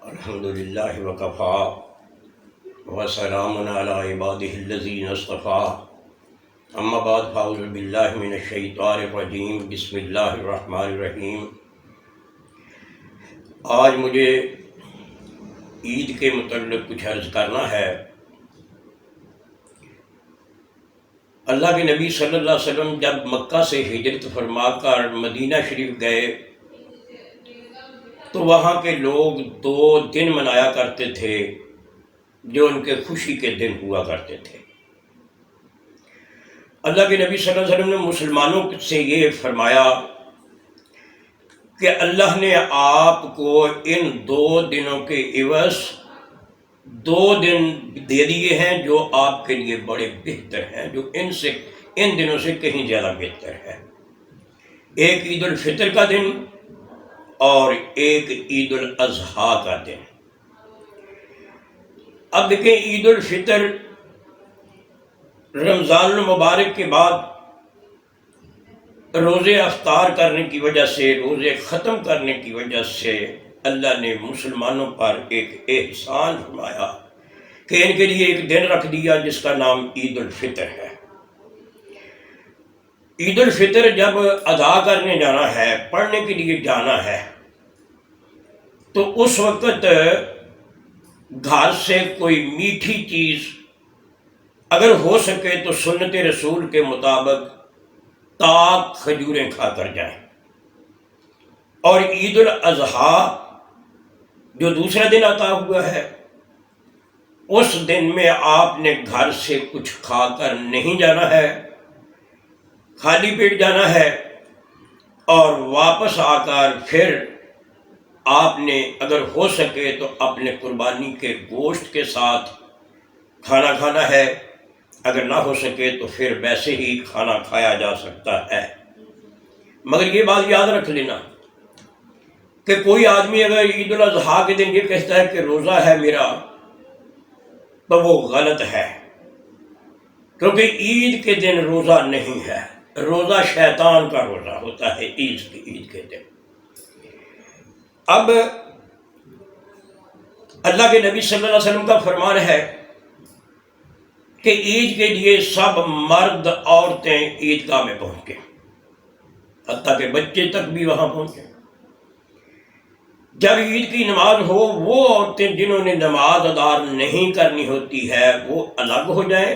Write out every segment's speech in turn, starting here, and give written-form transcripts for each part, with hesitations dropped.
الحمدللہ وکفا وسلام علی عبادہ الذین اصطفیٰ اما بعد فاعوذ باللہ من الشیطان الرجیم بسم اللہ الرحمن الرحیم۔ آج مجھے عید کے متعلق کچھ عرض کرنا ہے۔ اللہ کے نبی صلی اللہ علیہ وسلم جب مکہ سے ہجرت فرما کر مدینہ شریف گئے تو وہاں کے لوگ 2 دن منایا کرتے تھے جو ان کے خوشی کے دن ہوا کرتے تھے۔ اللہ کے نبی صلی اللہ علیہ وسلم نے مسلمانوں سے یہ فرمایا کہ اللہ نے آپ کو ان 2 دنوں کے عوض 2 دن دے دیے ہیں جو آپ کے لیے بڑے بہتر ہیں، جو ان دنوں سے کہیں زیادہ بہتر ہے۔ ایک عید الفطر کا دن اور ایک عید الاضحیٰ کا دن۔ اب دیکھیں، عید الفطر رمضان المبارک کے بعد روزے افطار کرنے کی وجہ سے، روزے ختم کرنے کی وجہ سے اللہ نے مسلمانوں پر ایک احسان فرمایا کہ ان کے لیے ایک دن رکھ دیا جس کا نام عید الفطر ہے۔ عید الفطر جب ادا کرنے جانا ہے، پڑھنے کے لیے جانا ہے، تو اس وقت گھر سے کوئی میٹھی چیز اگر ہو سکے تو سنت رسول کے مطابق تاک کھجوریں کھا کر جائیں۔ اور عید الاضحیٰ جو دوسرا دن عطا ہوا ہے، اس دن میں آپ نے گھر سے کچھ کھا کر نہیں جانا ہے، خالی پیٹ جانا ہے، اور واپس آ کر پھر آپ نے اگر ہو سکے تو اپنے قربانی کے گوشت کے ساتھ کھانا کھانا ہے، اگر نہ ہو سکے تو پھر ویسے ہی کھانا کھایا جا سکتا ہے۔ مگر یہ بات یاد رکھ لینا کہ کوئی آدمی اگر عید الاضحیٰ کے دن یہ کہتا ہے کہ روزہ ہے میرا، تو وہ غلط ہے، کیونکہ عید کے دن روزہ نہیں ہے، روزہ شیطان کا روزہ ہوتا ہے عید کے دن۔ اب اللہ کے نبی صلی اللہ علیہ وسلم کا فرمان ہے کہ عید کے لیے سب مرد عورتیں عیدگاہ میں پہنچے، حتیٰ کہ بچے تک بھی وہاں پہنچے۔ جب عید کی نماز ہو، وہ عورتیں جنہوں نے نماز ادا نہیں کرنی ہوتی ہے وہ الگ ہو جائیں،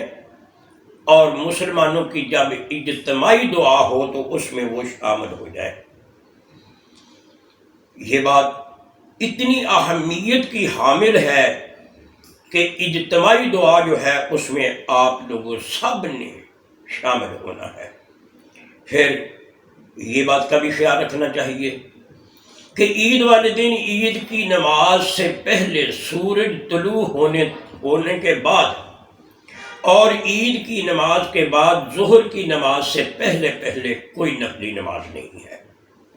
اور مسلمانوں کی جب اجتماعی دعا ہو تو اس میں وہ شامل ہو جائیں۔ یہ بات اتنی اہمیت کی حامل ہے کہ اجتماعی دعا جو ہے اس میں آپ لوگوں سب نے شامل ہونا ہے۔ پھر یہ بات کا بھی خیال رکھنا چاہیے کہ عید والے دن عید کی نماز سے پہلے، سورج طلوع ہونے کے بعد، اور عید کی نماز کے بعد ظہر کی نماز سے پہلے کوئی نفلی نماز نہیں ہے۔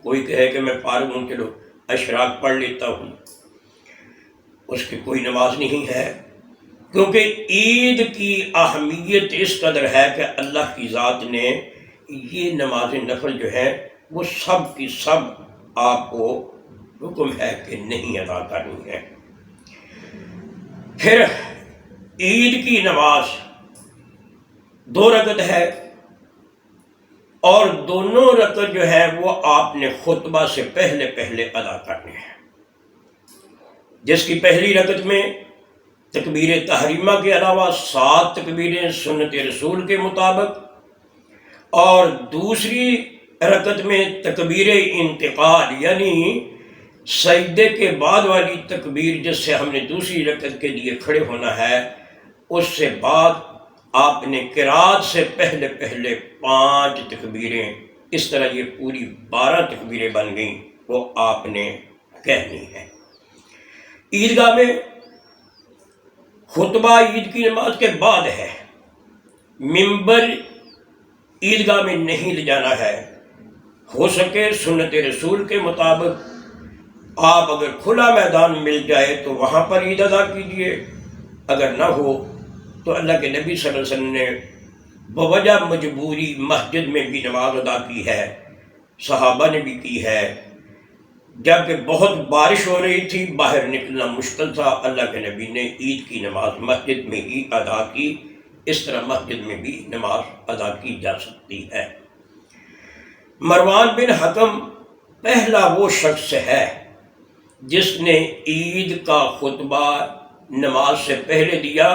کوئی کہے کہ میں فارغ ہوں، چلو اشراق پڑھ لیتا ہوں، اس کی کوئی نماز نہیں ہے، کیونکہ عید کی اہمیت اس قدر ہے کہ اللہ کی ذات نے یہ نماز نفل جو ہے وہ سب کی سب آپ کو حکم ہے کہ نہیں ادا کرنی ہے۔ پھر عید کی نماز 2 رکعت ہے، اور دونوں رکعت جو ہے وہ آپ نے خطبہ سے پہلے ادا کرنے ہیں، جس کی پہلی رکعت میں تکبیر تحریمہ کے علاوہ 7 تکبیریں سنت رسول کے مطابق، اور دوسری رکعت میں تکبیر انتقال یعنی سجدے کے بعد والی تکبیر، جس سے ہم نے دوسری رکعت کے لیے کھڑے ہونا ہے، اس سے بعد آپ نے قرات سے پہلے 5 تکبیریں، اس طرح یہ پوری 12 تکبیریں بن گئیں، وہ آپ نے کہنی ہے۔ عیدگاہ میں خطبہ عید کی نماز کے بعد ہے، ممبر عیدگاہ میں نہیں لے جانا ہے۔ ہو سکے سنت رسول کے مطابق آپ اگر کھلا میدان مل جائے تو وہاں پر عید ادا کیجیے، اگر نہ ہو تو اللہ کے نبی صلی اللہ علیہ وسلم نے بوجہ مجبوری مسجد میں بھی نماز ادا کی ہے، صحابہ نے بھی کی ہے، جبکہ بہت بارش ہو رہی تھی، باہر نکلنا مشکل تھا، اللہ کے نبی نے عید کی نماز مسجد میں ہی ادا کی۔ اس طرح مسجد میں بھی نماز ادا کی جا سکتی ہے۔ مروان بن حکم پہلا وہ شخص ہے جس نے عید کا خطبہ نماز سے پہلے دیا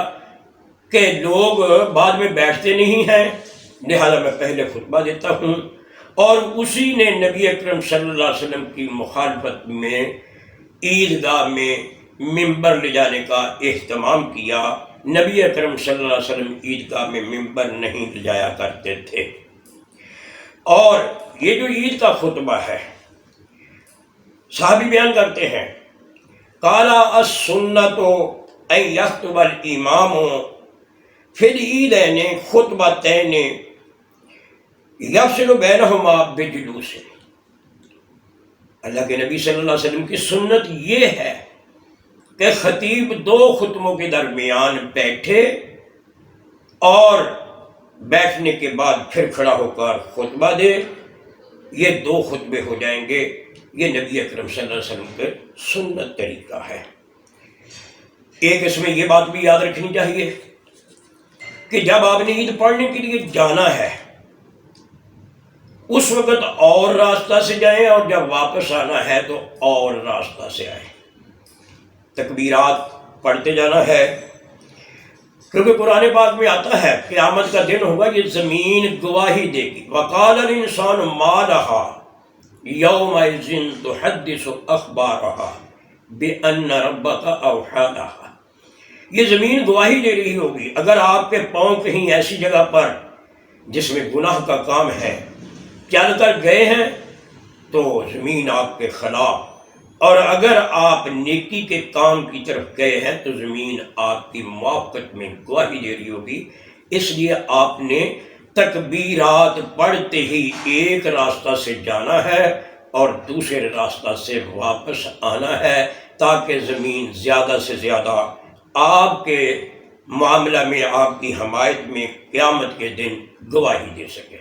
کہ لوگ بعد میں بیٹھتے نہیں ہیں، لہذا میں پہلے خطبہ دیتا ہوں، اور اسی نے نبی اکرم صلی اللہ علیہ وسلم کی مخالفت میں عیدگاہ میں ممبر لے جانے کا اہتمام کیا۔ نبی اکرم صلی اللہ علیہ وسلم عیدگاہ میں ممبر نہیں لے جایا کرتے تھے۔ اور یہ جو عید کا خطبہ ہے، صحابی بیان کرتے ہیں، قالا السنۃ ان یخطب الامام فی العیدین خطبتین یفصل بینہما بجلوس۔ اللہ کے نبی صلی اللہ علیہ وسلم کی سنت یہ ہے کہ خطیب دو خطبوں کے درمیان بیٹھے اور بیٹھنے کے بعد پھر کھڑا ہو کر خطبہ دے۔ یہ دو خطبے ہو جائیں گے۔ یہ نبی اکرم صلی اللہ علیہ وسلم کے سنت طریقہ ہے۔ ایک اس میں یہ بات بھی یاد رکھنی چاہیے کہ جب آپ نے عید پڑھنے کے لیے جانا ہے اس وقت اور راستہ سے جائیں، اور جب واپس آنا ہے تو اور راستہ سے آئیں۔ تکبیرات پڑھتے جانا ہے، کیونکہ قرآن پاک میں آتا ہے قیامت کا دن ہوگا، یہ زمین گواہی دے گی۔ وقال الانسان ما لها یومئذ تحدث اخبارها بان ربک اوحی لها۔ یہ زمین گواہی دے رہی ہوگی۔ اگر آپ کے پاؤں کہیں ایسی جگہ پر جس میں گناہ کا کام ہے چل کر گئے ہیں تو زمین آپ کے خلاف، اور اگر آپ نیکی کے کام کی طرف گئے ہیں تو زمین آپ کی موافقت میں گواہی دے رہی ہوگی۔ اس لیے آپ نے تکبیرات پڑھتے ہی ایک راستہ سے جانا ہے اور دوسرے راستہ سے واپس آنا ہے، تاکہ زمین زیادہ سے زیادہ آپ کے معاملہ میں، آپ کی حمایت میں قیامت کے دن گواہی دے سکے۔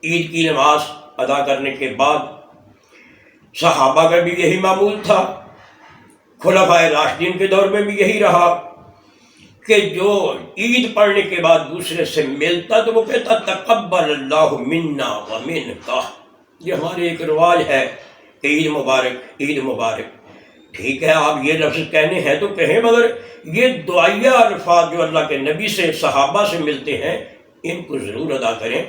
عید کی نماز ادا کرنے کے بعد صحابہ کا بھی یہی معمول تھا، خلفائے راشدین کے دور میں بھی یہی رہا کہ جو عید پڑھنے کے بعد دوسرے سے ملتا تو وہ کہتا تقبل اللہ منا ومنکا۔ یہ ہمارے ایک رواج ہے کہ عید مبارک، عید مبارک۔ ٹھیک ہے، آپ یہ لفظ کہنے ہیں تو کہیں، مگر یہ دعائیہ الفاظ جو اللہ کے نبی سے، صحابہ سے ملتے ہیں، ان کو ضرور ادا کریں۔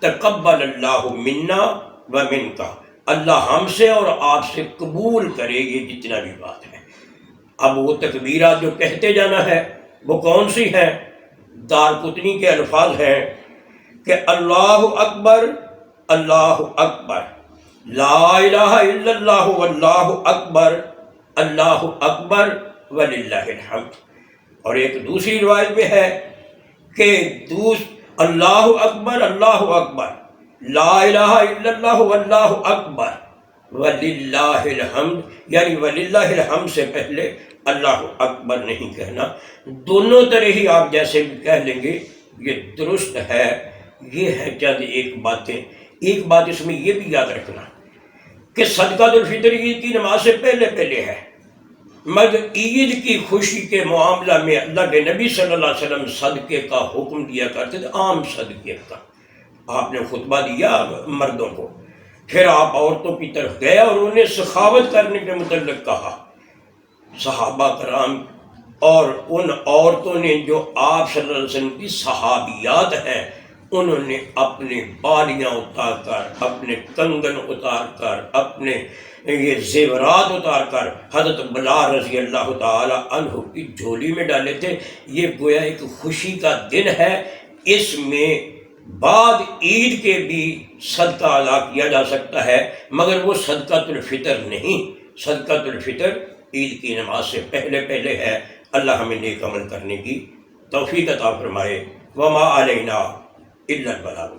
تقبل اللہ منا ومنکا، اللہ ہم سے اور آپ سے قبول کرے یہ جتنا بھی بات ہے۔ اب وہ تکبیرات جو کہتے جانا ہے وہ کون سی ہیں؟ دارقطنی کے الفاظ ہیں کہ اللہ اکبر، اللہ اکبر، لا الہ الا اللہ واللہ اکبر، اللہ اکبر وللہ الحمد۔ اور ایک دوسری روایت میں ہے کہ اللہ اکبر، اللہ اکبر، لا الہ الا اللہ واللہ اکبر وللہ الحمد، یعنی وللہ الحمد سے پہلے اللہ اکبر نہیں کہنا۔ دونوں طرح ہی آپ جیسے بھی کہہ لیں گے یہ درست ہے۔ یہ ہے چند ایک باتیں۔ ایک بات اس میں یہ بھی یاد رکھنا کہ صدقۃ الفطر عید کی نماز سے پہلے ہے، مگر عید کی خوشی کے معاملہ میں اللہ کے نبی صلی اللہ علیہ وسلم صدقے کا حکم دیا کرتے تھے، عام صدقے کا۔ آپ نے خطبہ دیا مردوں کو، پھر آپ عورتوں کی طرف گئے اور انہیں سخاوت کرنے کے متعلق کہا۔ صحابہ کرام اور ان عورتوں نے جو آپ صلی اللہ علیہ وسلم کی صحابیات ہیں، انہوں نے اپنے بالیاں اتار کر، اپنے کنگن اتار کر، اپنے یہ زیورات اتار کر حضرت بلال رضی اللہ تعالی عنہ کی جھولی میں ڈالے تھے۔ یہ گویا ایک خوشی کا دن ہے، اس میں بعد عید کے بھی صدقہ ادا کیا جا سکتا ہے، مگر وہ صدقۃ الفطر نہیں۔ صدقۃ الفطر عید کی نماز سے پہلے ہے۔ اللہ ہمیں نیک عمل کرنے کی توفیق عطا فرمائے۔ وما علینا الا البلاغ۔